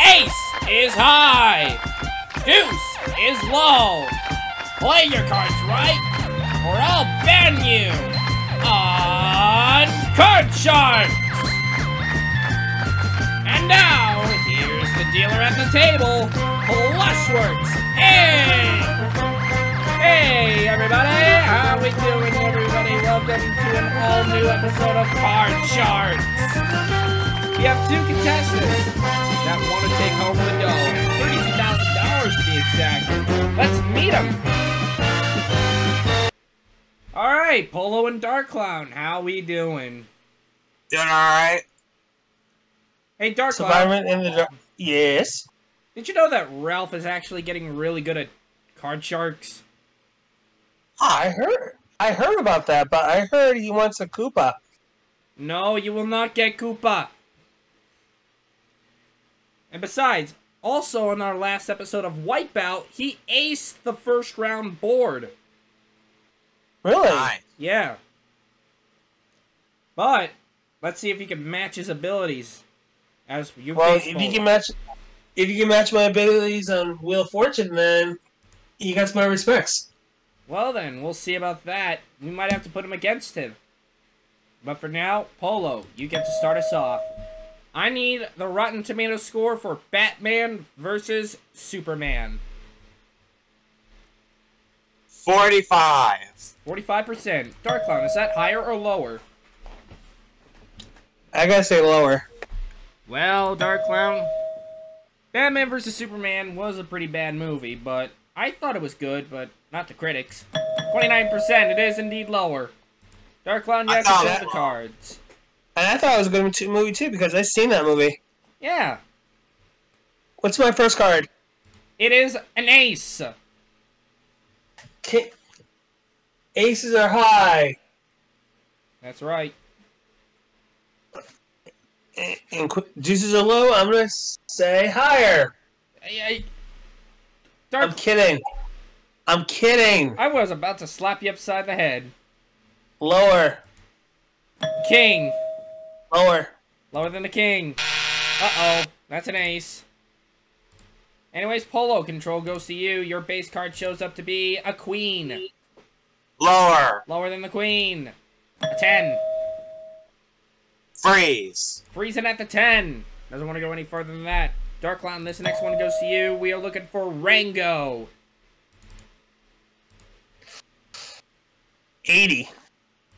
Ace is high. Deuce is low. Play your cards right, or I'll ban you on Crad Sharks. And now, here's the dealer at the table, Plushworks. Hey, everybody, how we doing, everybody? Welcome to an all-new episode of Crad Sharks. We have two contestants that want to take home the dough. $32,000 to be exact. Let's meet them. Alright, Polo and Dark Clown, how we doing? Doing alright. Hey, Dark Clown. Survivor in the dark. Yes. Did you know that Ralph is actually getting really good at Crad Sharks? I heard about that, but I heard he wants a Koopa. No, you will not get Koopa. And besides, also in our last episode of Wipeout, he aced the first round board. Really? Nice. Yeah. But, let's see if he can match his abilities. As you Well, face if you can match my abilities on Wheel of Fortune, then he gets my respects. Well then, we'll see about that. We might have to put him against him. But for now, Polo, you get to start us off. I need the Rotten Tomatoes score for Batman versus Superman. 45. 45%. Dark Clown, is that higher or lower? I gotta say lower. Well, Dark Clown, Batman vs. Superman was a pretty bad movie, but I thought it was good, but not the critics. 29%, it is indeed lower. Dark Clown, you have to flip the cards. And I thought it was a good movie too, because I've seen that movie. Yeah. What's my first card? It is an ace. Aces are high. That's right. And deuces are low. I'm gonna say higher. I'm kidding. I'm kidding. I was about to slap you upside the head. Lower. King. Lower. Lower than the king. Uh-oh. That's an ace. Anyways, Polo, control goes to you. Your base card shows up to be a queen. Lower. Lower than the queen. A 10. Freeze. Freezing at the 10. Doesn't want to go any further than that. Dark Clown, this next one goes to you. We are looking for Rango. 80.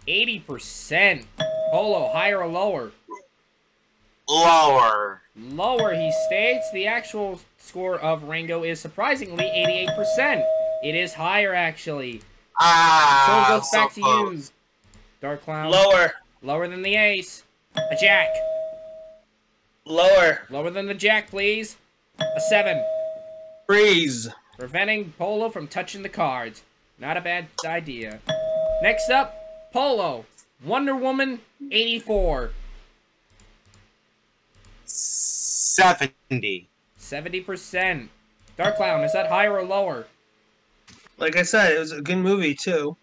80%. Polo, higher or lower? Lower. Lower, he states. The actual score of Rango is surprisingly 88%. It is higher, actually. So it goes back to you. Dark Clown. Lower. Lower than the ace. A jack. Lower. Lower than the jack, please. A 7. Freeze. Preventing Polo from touching the cards. Not a bad idea. Next up, Polo. Wonder Woman, 84. 70. 70%. Dark Clown, is that higher or lower? Like I said, it was a good movie too.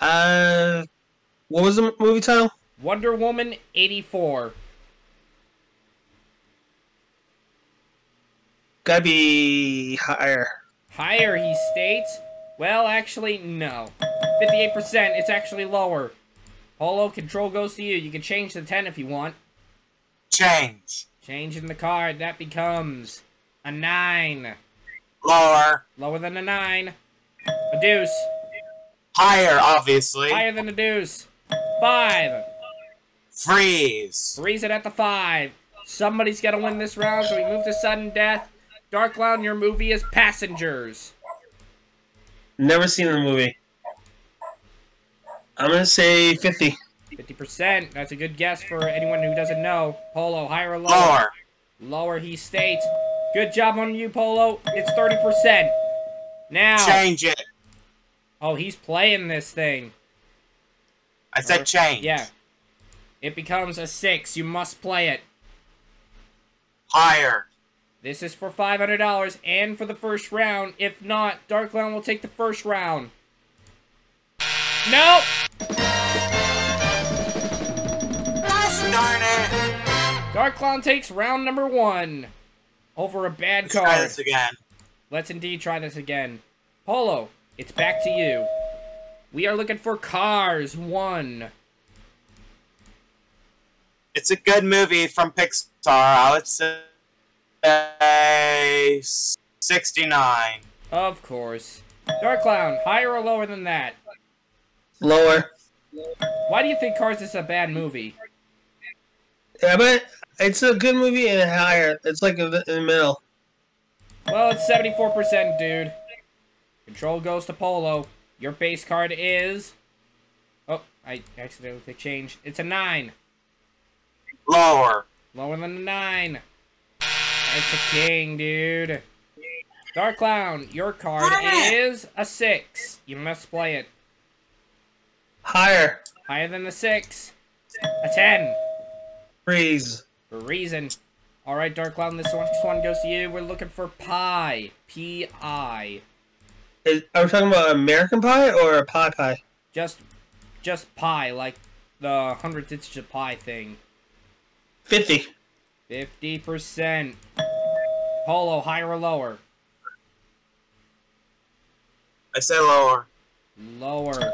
What was the movie title? Wonder Woman, 84. Gotta be higher. Higher, he states. Well, actually, no. 58%, it's actually lower. Polo, control goes to you. You can change the 10 if you want. Change. Changing the card, that becomes a 9. Lower. Lower than a 9. A deuce. Higher, obviously. Higher than a deuce. 5. Freeze. Freeze it at the 5. Somebody's got to win this round, so we move to sudden death. Dark Clown, your movie is Passengers. Never seen the movie. I'm gonna say 50. 50%. That's a good guess for anyone who doesn't know. Polo, higher or lower? Lower. Lower, he states. Good job on you, Polo. It's 30%. Now. Change it. Oh, he's playing this thing. I said change. Yeah. It becomes a 6. You must play it. Higher. This is for $500 and for the first round. If not, Dark Clown will take the first round. Nope! Gosh darn it! Dark Clown takes round number 1. Over a bad Let's card. try this again. Let's indeed try this again. Polo, it's back to you. We are looking for Cars 1. It's a good movie from Pixar. I would say 69. Of course. Dark Clown, higher or lower than that? Lower. Why do you think Cars is a bad movie? Yeah, but it's a good movie and higher. It's like in the middle. Well, it's 74%, dude. Control goes to Polo. Your base card is... Oh, I accidentally changed. It's a 9. Lower. Lower than a 9. It's a king, dude. Dark Clown, your card is a 6. You must play it. Higher. Higher than the 6. A 10. Freeze. For a reason. Alright, Dark Clown, this one goes to you. We're looking for Pi. P-I. Are we talking about American Pie or a pie? Just pi, like the 100 digits of pi thing. 50. 50%. Polo, higher or lower? I say lower. Lower.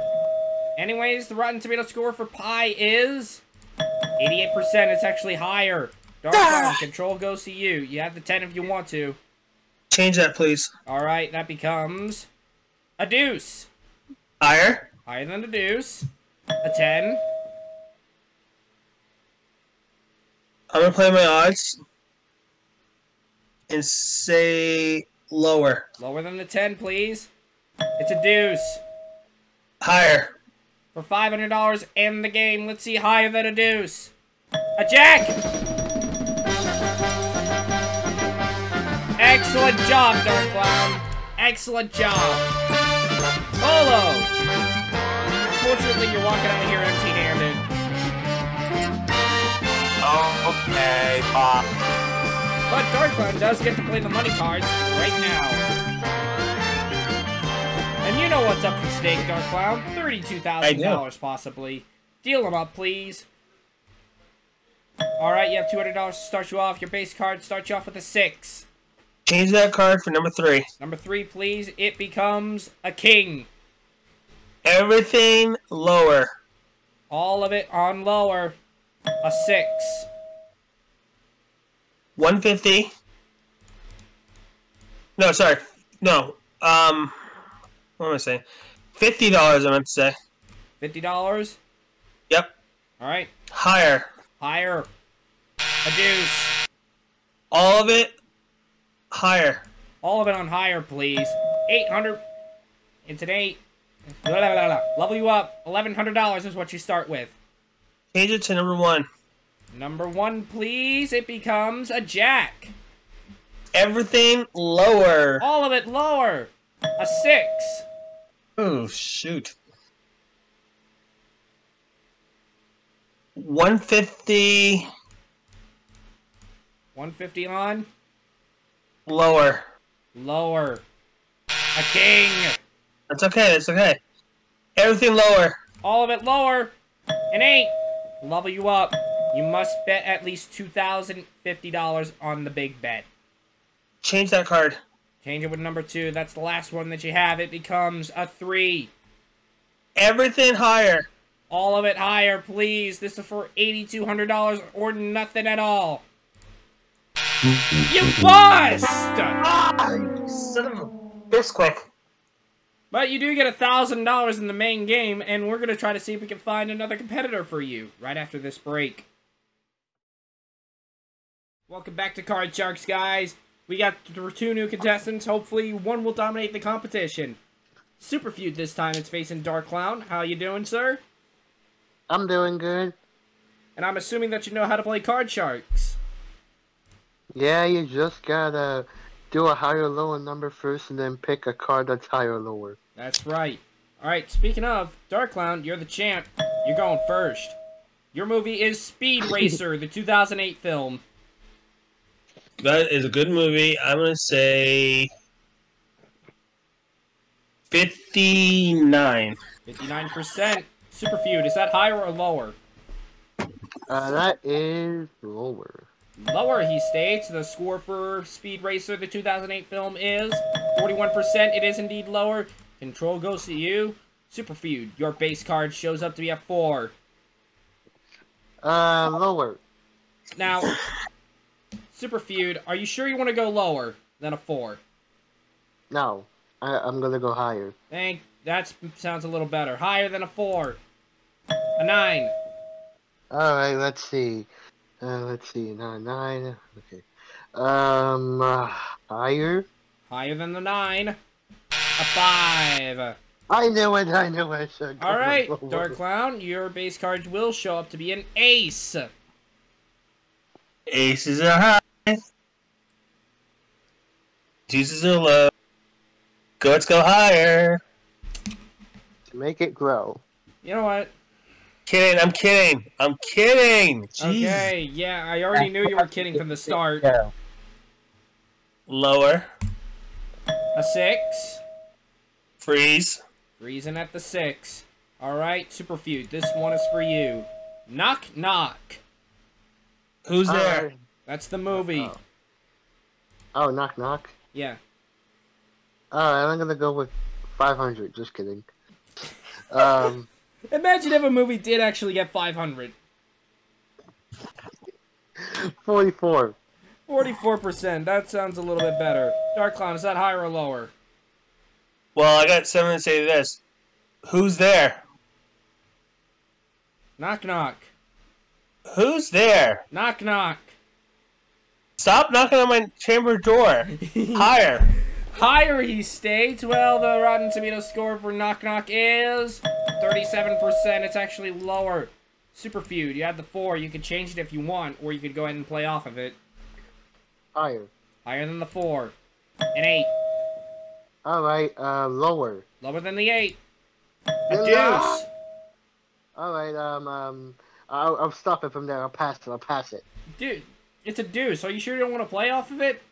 Anyways, the Rotten Tomato score for Pi is 88%. It's actually higher. Dark Clown, control goes to you. You have the 10 if you want to. Change that, please. Alright, that becomes a deuce. Higher. Higher than a deuce. A 10. I'm gonna play my odds and say lower. Lower than the 10, please. It's a deuce. Higher. For $500 in the game, let's see higher than a deuce. A jack! Excellent job, Dark Clown. Excellent job. Polo! Fortunately, you're walking out of here empty-handed. Oh, okay, Bob. But Dark Clown does get to play the money cards right now. And you know what's up for stake, Dark Clown. $32,000 possibly. Deal them up, please. Alright, you have $200 to start you off. Your base card starts you off with a 6. Change that card for number 3. Number 3, please. It becomes a king. Everything lower. All of it on lower. A 6. 150. No, sorry. No. What am I saying? $50, I meant to say. $50? Yep. Alright. Higher. Higher. A deuce. All of it higher. All of it on higher, please. 800. It's an 8. Blah, blah, blah, blah. Level you up. $1,100 is what you start with. Change it to number 1. Number 1, please. It becomes a jack. Everything lower. All of it lower. A 6. Oh, shoot. 150 150 on. lower. Lower. A king. That's okay, that's okay. Everything lower. All of it lower. An 8. Level you up. You must bet at least $2,050 on the big bet. Change that card. Change it with number 2. That's the last one that you have. It becomes a 3. Everything higher. All of it higher, please. This is for $8,200 or nothing at all. You bust! Ah, you son of a bisquick. But you do get $1,000 in the main game, and we're going to try to see if we can find another competitor for you right after this break. Welcome back to Crad Sharks, guys. We got 2 new contestants. Hopefully, one will dominate the competition. Super Feud this time. It's facing Dark Clown. How you doing, sir? I'm doing good. And I'm assuming that you know how to play Crad Sharks. Yeah, you just gotta do a higher lower number first and then pick a card that's higher or lower. That's right. Alright, speaking of, Dark Clown, you're the champ. You're going first. Your movie is Speed Racer, the 2008 film. That is a good movie. I'm gonna say 59. 59%. Superfeud, is that higher or lower? That is lower. Lower, he states. The score for Speed Racer, the 2008 film, is 41%. It is indeed lower. Control goes to you. Superfeud, your base card shows up to be a 4. Lower. Now, Superfeud, are you sure you want to go lower than a 4? No, I'm gonna go higher. That sounds a little better. Higher than a 4. A 9. Alright, let's see. Nine. Okay. Higher? Higher than the 9. A 5. I knew it. Alright, Dark Clown, your base cards will show up to be an ace. Aces are high. Deuces are low. Let's go higher. Make it grow. You know what? I'm kidding. Jeez. Okay, yeah, I already knew you were kidding from the start. Yeah. Lower. A 6. Freeze. Freezing at the 6. Alright, Superfeud, this one is for you. Knock Knock. Who's there? That's the movie. Oh, Knock Knock? Yeah. Alright, I'm gonna go with 500. Just kidding. Imagine if a movie did actually get 500. 44. 44%. That sounds a little bit better. Dark Clown, is that higher or lower? Well, I got something to say to this. Who's there? Knock Knock. Who's there? Knock Knock. Stop knocking on my chamber door. Higher. Higher, he states. Well, the Rotten Tomatoes score for Knock Knock is 37%. It's actually lower. Superfeud, you had the 4. You could change it if you want, or you could go ahead and play off of it. Higher. Higher than the 4. An 8. Alright, lower. Lower than the 8. A No. deuce. Alright, I'll stop it from there. I'll pass it. Dude, it's a deuce. Are you sure you don't want to play off of it?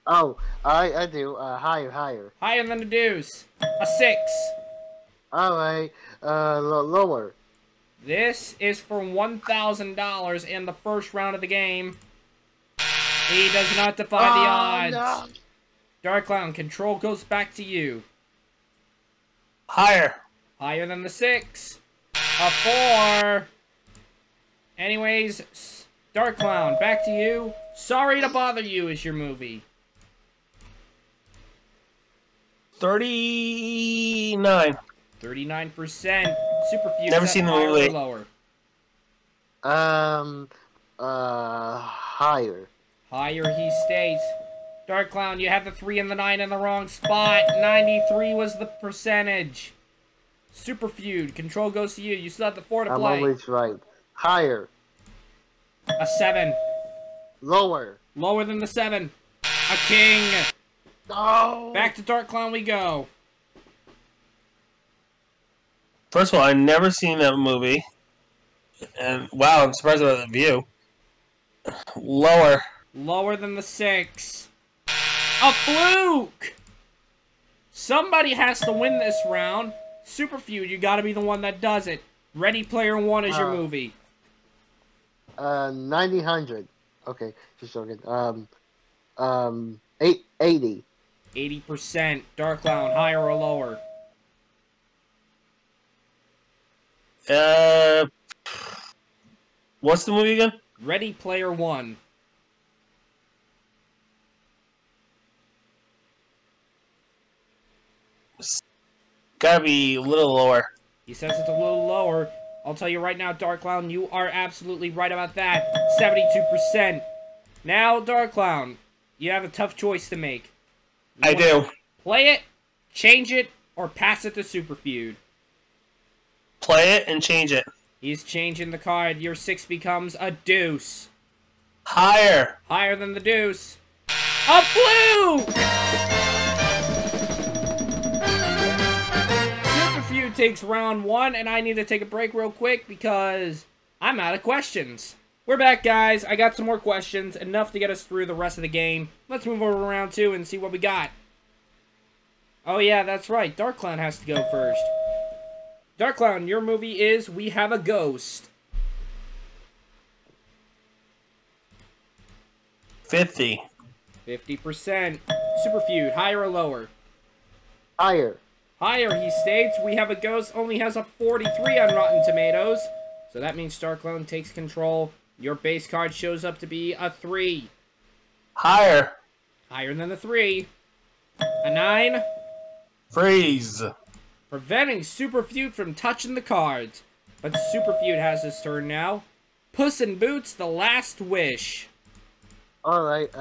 Oh, I do. Higher. Higher than a deuce. A 6. Alright, lower. This is for $1,000 in the first round of the game. He does not defy the odds. No. Dark Clown, control goes back to you. Higher. Higher than the 6. A 4. Anyways, Dark Clown, back to you. Sorry to Bother You is your movie. 39. 39%. Superfeud. Never seen the movie. Lower. Higher. Higher, he states. Dark Clown, you have the 3 and the 9 in the wrong spot. 93 was the percentage. Superfeud, control goes to you. You still have the 4 to I'm play. always right. Higher. A 7. Lower. Lower than the 7. A king. No. Back to Dark Clown we go. First of all, I've never seen that movie. And wow, I'm surprised about the view. Lower. Lower than the 6. A fluke! Somebody has to win this round. Superfeud, you gotta be the one that does it. Ready Player One is your movie. 90. Okay, just joking. 80. 80%. Dark Clown, higher or lower? What's the movie again? Ready Player One. Gotta be a little lower. He says it's a little lower. I'll tell you right now, Dark Clown, you are absolutely right about that. 72%. Now, Dark Clown, you have a tough choice to make. I do. Play it, change it, or pass it to Superfeud. Play it and change it. He's changing the card. Your 6 becomes a deuce. Higher. Higher than the deuce. A fluke! Superfeud takes round 1, and I need to take a break real quick because I'm out of questions. We're back, guys. I got some more questions, enough to get us through the rest of the game. Let's move over to round 2 and see what we got. Oh yeah, that's right. Dark Clown has to go first. Dark Clown, your movie is We Have a Ghost. 50. 50%. Superfeud, higher or lower? Higher. Higher, he states. We Have a Ghost only has a 43 on Rotten Tomatoes. So that means Dark Clown takes control. Your base card shows up to be a 3. Higher. Higher than the 3. A 9. Freeze. Preventing Superfeud from touching the cards. But Superfeud has his turn now. Puss in Boots, The Last Wish. Alright,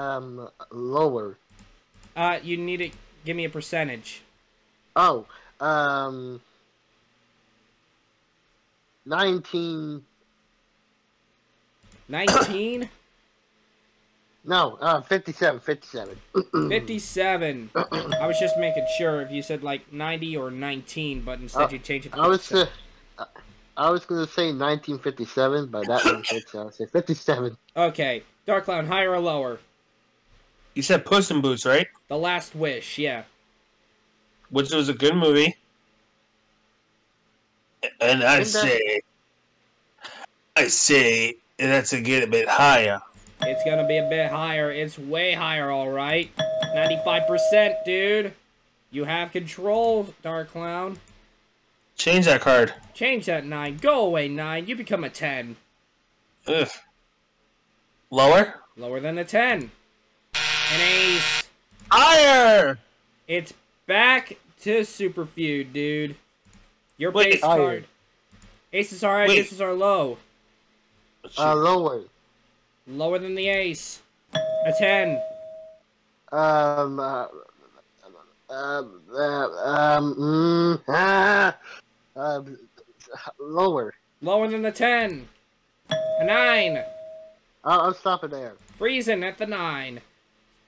lower. You need to give me a percentage. Oh, 19. 19? No, 57. 57. 57. I was just making sure if you said like 90 or 19, but instead you changed it to 57. I was gonna say 1957, but that one fits. I'll say 57. Okay. Dark Clown, higher or lower? You said Puss in Boots, right? The Last Wish, yeah. Which was a good movie. And I say that's a get a bit higher. It's gonna be a bit higher. It's way higher, alright. 95%, dude. You have control, Dark Clown. Change that card. Change that 9. Go away, 9. You become a 10. Ugh. Lower? Lower than a 10. An ace. Higher! It's back to Superfeud, dude. Your Wait, base card. Aces are high, aces are low. Lower. Lower than the ace. A 10. Lower. Lower than the 10. A 9. I'll stop it there. Freezing at the 9.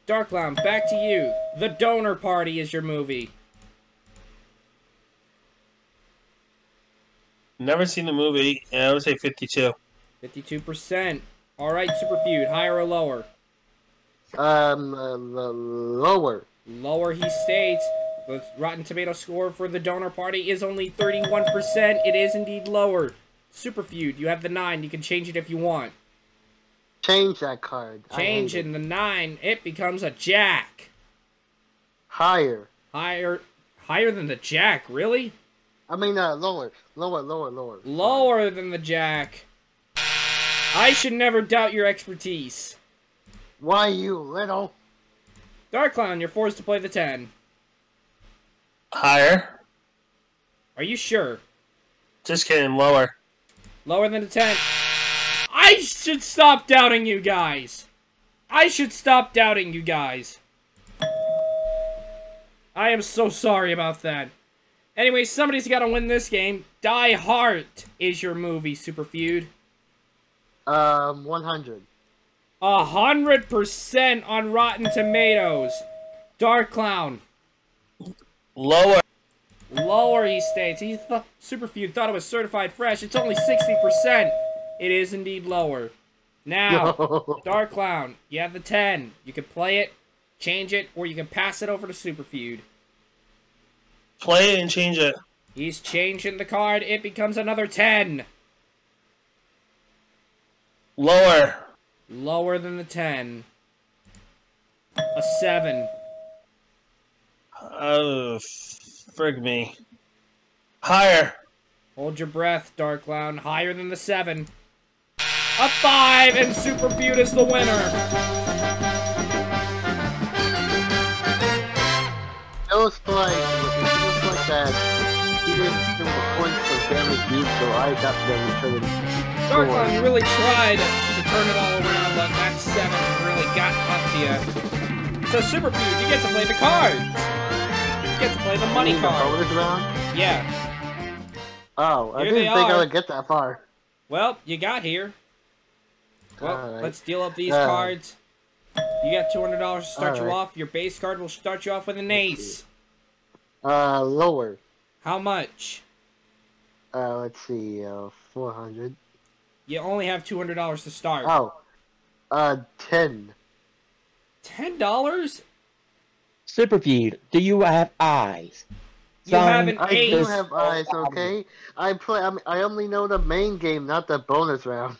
Dark Clown, back to you. The Donor Party is your movie. Never seen the movie, and I would say 52. 52%. Alright, Superfeud, higher or lower? Lower. Lower, he states. The Rotten Tomato score for the Donor Party is only 31%. It is indeed lower. Superfeud, you have the 9. You can change it if you want. Change that card. Change in the 9. It becomes a Jack. Higher. Higher than the Jack, really? I mean, lower. Lower. Lower than the Jack. I should never doubt your expertise. Why, you little? Dark Clown, you're forced to play the 10. Higher? Are you sure? Just kidding, lower. Lower than a 10. I should stop doubting you guys. I am so sorry about that. Anyway, somebody's got to win this game. Die Hard is your movie, Superfeud. 100. 100% on Rotten Tomatoes. Dark Clown. Lower. Lower, he states. Superfeud thought it was certified fresh. It's only 60%. It is indeed lower. Now, No. Dark Clown, you have the 10. You can play it, change it, or you can pass it over to Superfeud. Play it and change it. He's changing the card. It becomes another 10. Lower. Lower than the 10. A 7. Oh, frig me. Higher. Hold your breath, Dark Clown. Higher than the 7. A 5, and Superfeud is the winner. It was like that. He didn't do the points for damage deep, so I got them returning. Dark Clown, you really tried to turn it all around, but that 7 really got up to you. So Superfeud, you get to play the cards. You get to play the money card. Bonus round? Yeah. Oh, I Here didn't they think I are. would get that far. Well, you got here. Well, Alright. let's deal up these cards. You got $200 to start you Alright. off. Your base card will start you off with an ace. Lower. How much? Let's see, 400. You only have $200 to start. Oh. 10. $10? Superfeud, do you have eyes? You have an I do ace. have eyes, okay? I only know the main game, not the bonus round.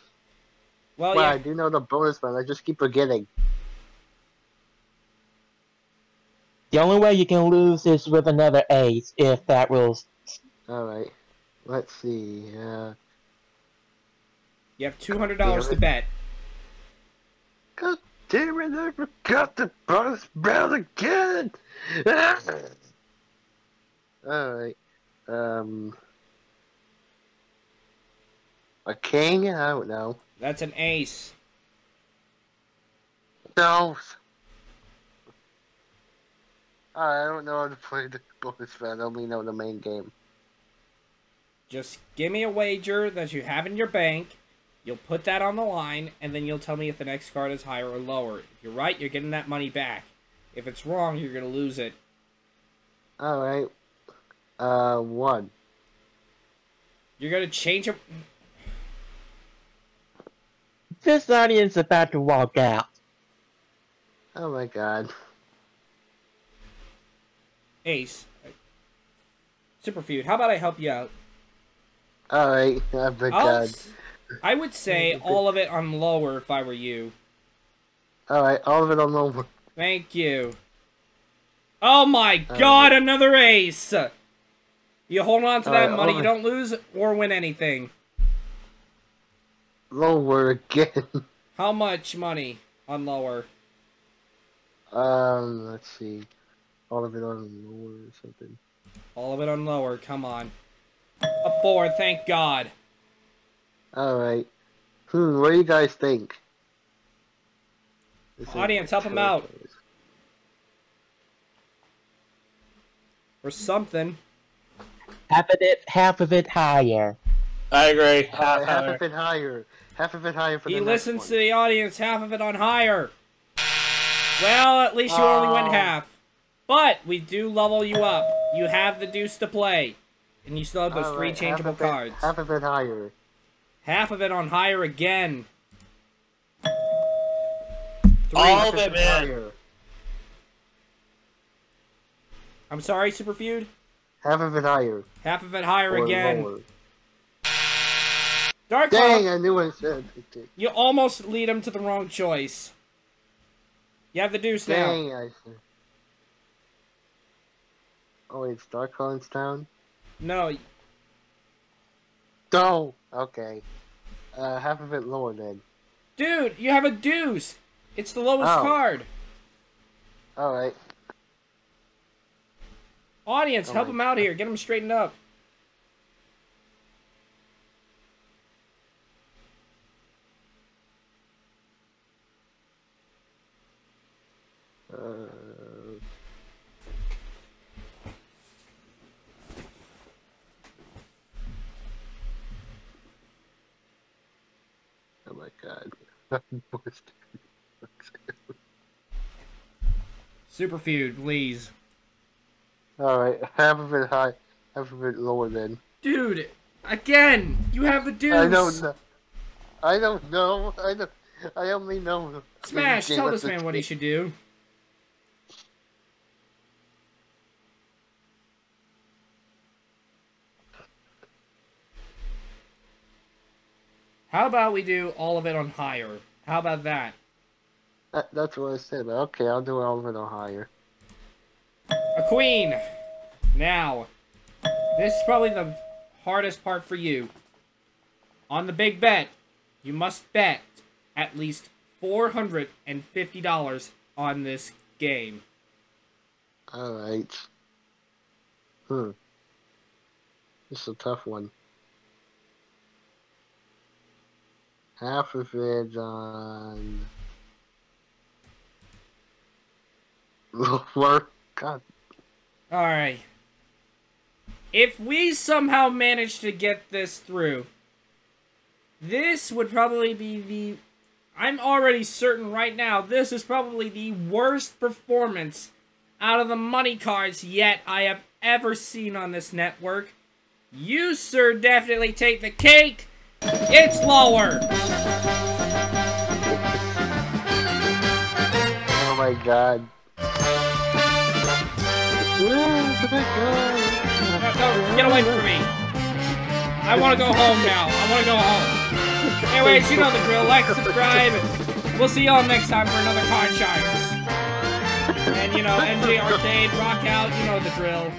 Well, Well, yeah. I do know the bonus round. I just keep forgetting. The only way you can lose is with another ace, if that rules. Alright. Let's see. You have $200 to bet. God damn it, I forgot the bonus round again! Alright. A king? I don't know. That's an ace. No. I don't know how to play the bonus round. I only know the main game. Just give me a wager that you have in your bank. You'll put that on the line, and then you'll tell me if the next card is higher or lower. If you're right, you're getting that money back. If it's wrong, you're going to lose it. Alright. 1. You're going to change it. This audience is about to walk out. Oh my god. Ace. Superfeud, how about I help you out? Alright, oh my god. I would say all of it on lower if I were you. Alright, all of it on lower. Thank you. Oh my god, another ace! You hold on to that money, you don't lose or win anything. Lower again. How much money on lower? Let's see. All of it on lower or something. All of it on lower, come on. A 4, thank God. Alright. What do you guys think? Audience, help him out. Or something. Half of it higher. I agree. Half of it higher. Half of it higher for the He next listens one. to the audience, half of it on higher. Well, at least you only went half. But we do level you up. You have the deuce to play. And you still have those 3 changeable cards. Half of it higher. Half of it on higher again. 3. All of it, man. Higher. I'm sorry, Superfeud? Half of it higher. Half of it higher Or again. lower. Dark Dang, Cloud, I knew I said it. you almost lead him to the wrong choice. You have the deuce now. Dang, I said. Oh, wait, it's Dark Cloud's town? No, No! Okay. Half of it lower then. dude, you have a deuce. It's the lowest card. Alright. Audience, Oh help my him out here. Get him straightened up. Oh my god. Superfeud, please. Alright, half of it high, half of it lower then. Dude, again, you have the deuce. I don't know. I don't know. I only know. Smash, tell this man what he should do. How about we do all of it on higher? How about that? That's what I said, but okay, I'll do all of it on higher. A queen. Now, this is probably the hardest part for you. On the big bet, you must bet at least $450 on this game. Alright. This is a tough one. Half of it on lower. God. Alright. If we somehow manage to get this through, this would probably be the... I'm already certain right now, this is probably the worst performance out of the money cards yet I have ever seen on this network. You, sir, definitely take the cake. It's lower. Oh my god. No, get away from me. I want to go home now. I want to go home. Anyways, you know the drill. Like, subscribe. We'll see y'all next time for another Crad Sharks. And, you know, NJ Arcade, rock out. You know the drill.